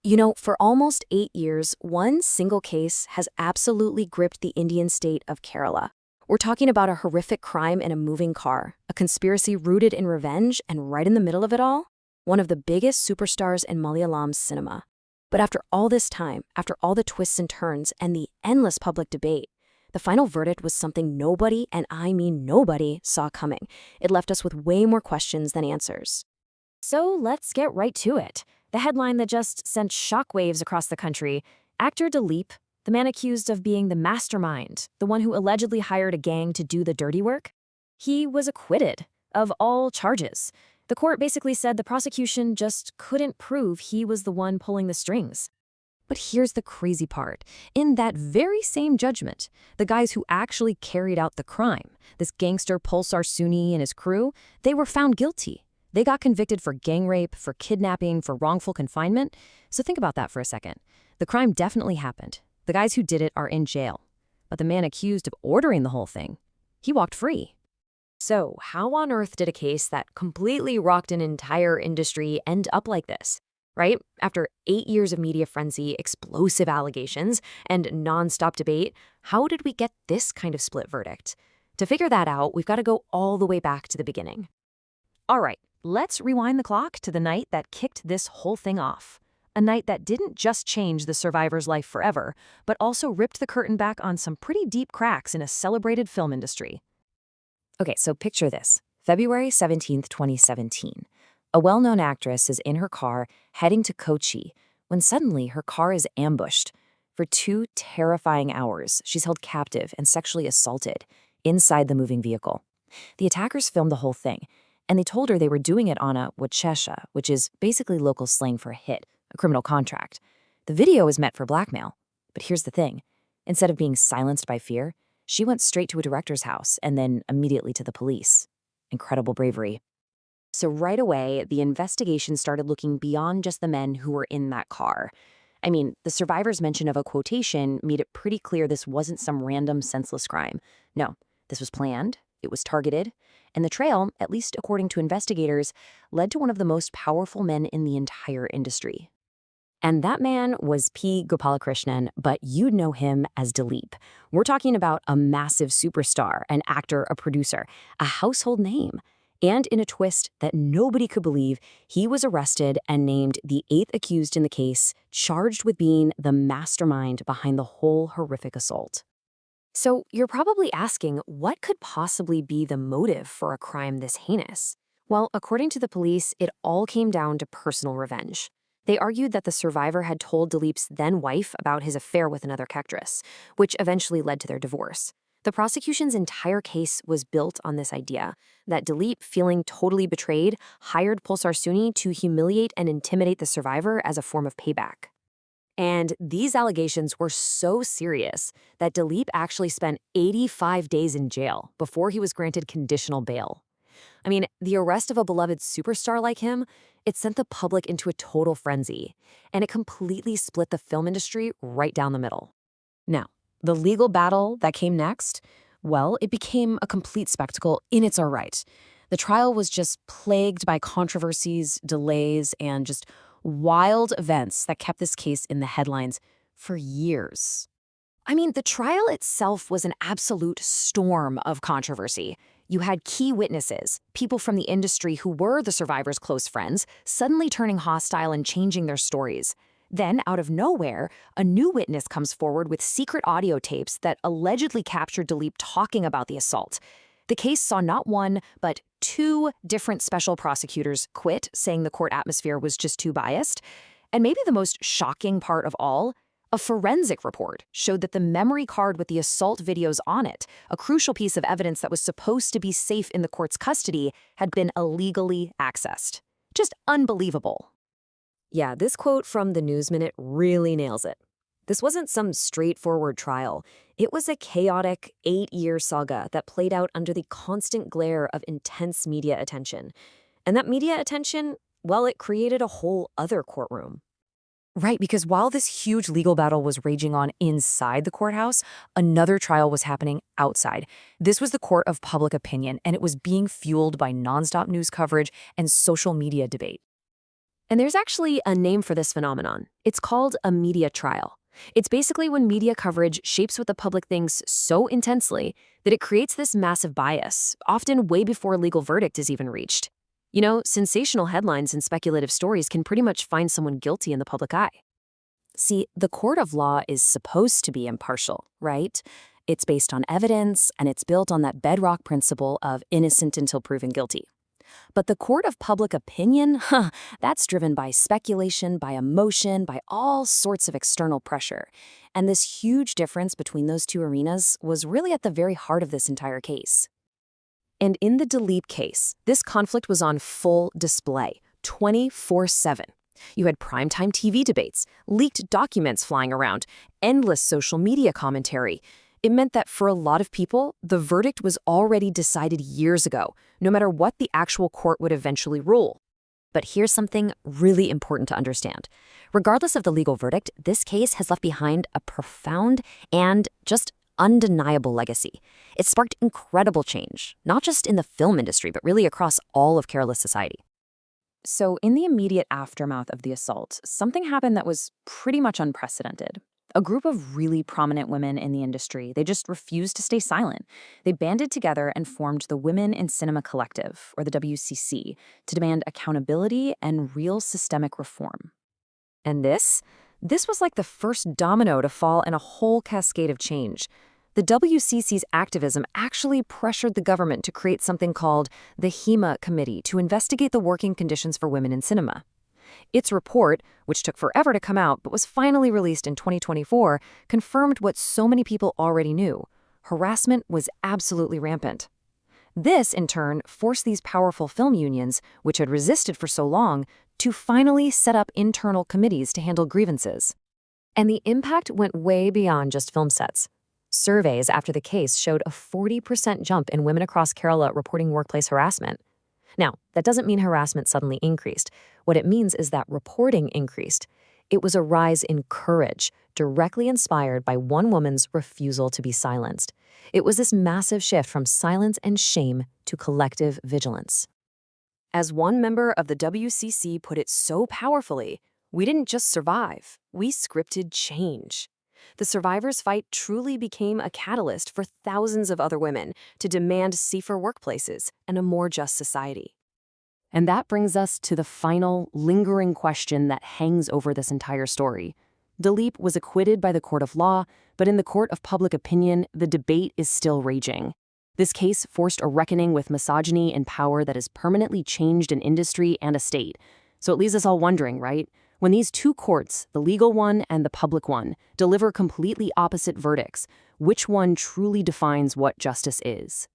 You know, for almost 8 years, one single case has absolutely gripped the Indian state of Kerala. We're talking about a horrific crime in a moving car, a conspiracy rooted in revenge, and right in the middle of it all, one of the biggest superstars in Malayalam cinema. But after all this time, after all the twists and turns, and the endless public debate, the final verdict was something nobody, and I mean nobody, saw coming. It left us with way more questions than answers. So let's get right to it. The headline that just sent shockwaves across the country: actor Dileep, the man accused of being the mastermind, the one who allegedly hired a gang to do the dirty work, he was acquitted of all charges. The court basically said the prosecution just couldn't prove he was the one pulling the strings. But here's the crazy part. In that very same judgment, the guys who actually carried out the crime, this gangster Pulsar Suni and his crew, they were found guilty. They got convicted for gang rape, for kidnapping, for wrongful confinement. So think about that for a second. The crime definitely happened. The guys who did it are in jail. But the man accused of ordering the whole thing, he walked free. So how on earth did a case that completely rocked an entire industry end up like this? Right? After 8 years of media frenzy, explosive allegations, and nonstop debate, how did we get this kind of split verdict? To figure that out, we've got to go all the way back to the beginning. All right, let's rewind the clock to the night that kicked this whole thing off. A night that didn't just change the survivor's life forever, but also ripped the curtain back on some pretty deep cracks in a celebrated film industry. Okay, so picture this. February 17th, 2017. A well-known actress is in her car heading to Kochi when suddenly her car is ambushed. For 2 terrifying hours, she's held captive and sexually assaulted inside the moving vehicle. The attackers filmed the whole thing, and they told her they were doing it on a wachesha, which is basically local slang for a hit, a criminal contract. The video is meant for blackmail. But here's the thing. Instead of being silenced by fear, she went straight to a director's house and then immediately to the police. Incredible bravery. So right away, the investigation started looking beyond just the men who were in that car. I mean, the survivor's mention of a quotation made it pretty clear this wasn't some random, senseless crime. No, this was planned, it was targeted, and the trail, at least according to investigators, led to one of the most powerful men in the entire industry. And that man was P. Gopalakrishnan, but you'd know him as Dileep. We're talking about a massive superstar, an actor, a producer, a household name. And in a twist that nobody could believe, he was arrested and named the 8th accused in the case, charged with being the mastermind behind the whole horrific assault. So you're probably asking, what could possibly be the motive for a crime this heinous? Well, according to the police, it all came down to personal revenge. They argued that the survivor had told Dileep's then-wife about his affair with another actress, which eventually led to their divorce. The prosecution's entire case was built on this idea that Dileep, feeling totally betrayed, hired Pulsar Suni to humiliate and intimidate the survivor as a form of payback. And these allegations were so serious that Dileep actually spent 85 days in jail before he was granted conditional bail. I mean, the arrest of a beloved superstar like him, it sent the public into a total frenzy, and it completely split the film industry right down the middle. Now, the legal battle that came next, well, it became a complete spectacle in its own right. The trial was just plagued by controversies, delays, and just wild events that kept this case in the headlines for years. I mean, the trial itself was an absolute storm of controversy. You had key witnesses, people from the industry who were the survivors' close friends, suddenly turning hostile and changing their stories. Then, out of nowhere, a new witness comes forward with secret audio tapes that allegedly captured Dileep talking about the assault. The case saw not one, but 2 different special prosecutors quit, saying the court atmosphere was just too biased. And maybe the most shocking part of all, a forensic report showed that the memory card with the assault videos on it, a crucial piece of evidence that was supposed to be safe in the court's custody, had been illegally accessed. Just unbelievable. Yeah, this quote from the News Minute really nails it. This wasn't some straightforward trial. It was a chaotic 8-year saga that played out under the constant glare of intense media attention. And that media attention, well, it created a whole other courtroom. Right, because while this huge legal battle was raging on inside the courthouse, another trial was happening outside. This was the court of public opinion, and it was being fueled by nonstop news coverage and social media debate. And there's actually a name for this phenomenon. It's called a media trial. It's basically when media coverage shapes what the public thinks so intensely that it creates this massive bias, often way before a legal verdict is even reached. You know, sensational headlines and speculative stories can pretty much find someone guilty in the public eye. See, the court of law is supposed to be impartial, right? It's based on evidence, and it's built on that bedrock principle of innocent until proven guilty. But the court of public opinion, that's driven by speculation, by emotion, by all sorts of external pressure. And this huge difference between those two arenas was really at the very heart of this entire case. And in the Dileep case, this conflict was on full display, 24/7. You had primetime TV debates, leaked documents flying around, endless social media commentary. It meant that for a lot of people, the verdict was already decided years ago, no matter what the actual court would eventually rule. But here's something really important to understand. Regardless of the legal verdict, this case has left behind a profound and just undeniable legacy. It sparked incredible change, not just in the film industry, but really across all of Kerala's society. So, in the immediate aftermath of the assault, something happened that was pretty much unprecedented. A group of really prominent women in the industry, they just refused to stay silent. They banded together and formed the Women in Cinema Collective, or the WCC, to demand accountability and real systemic reform. And this was like the first domino to fall in a whole cascade of change. The WCC's activism actually pressured the government to create something called the HEMA Committee to investigate the working conditions for women in cinema. Its report, which took forever to come out but was finally released in 2024, confirmed what so many people already knew. Harassment was absolutely rampant. This, in turn, forced these powerful film unions, which had resisted for so long, to finally set up internal committees to handle grievances. And the impact went way beyond just film sets. Surveys after the case showed a 40% jump in women across Kerala reporting workplace harassment. Now, that doesn't mean harassment suddenly increased. What it means is that reporting increased. It was a rise in courage, directly inspired by one woman's refusal to be silenced. It was this massive shift from silence and shame to collective vigilance. As one member of the WCC put it so powerfully, we didn't just survive, we scripted change. The survivors' fight truly became a catalyst for thousands of other women to demand safer workplaces and a more just society. And that brings us to the final, lingering question that hangs over this entire story. Dileep was acquitted by the court of law, but in the court of public opinion, the debate is still raging. This case forced a reckoning with misogyny and power that has permanently changed an industry and a state. So it leaves us all wondering, right? When these two courts, the legal one and the public one, deliver completely opposite verdicts, which one truly defines what justice is?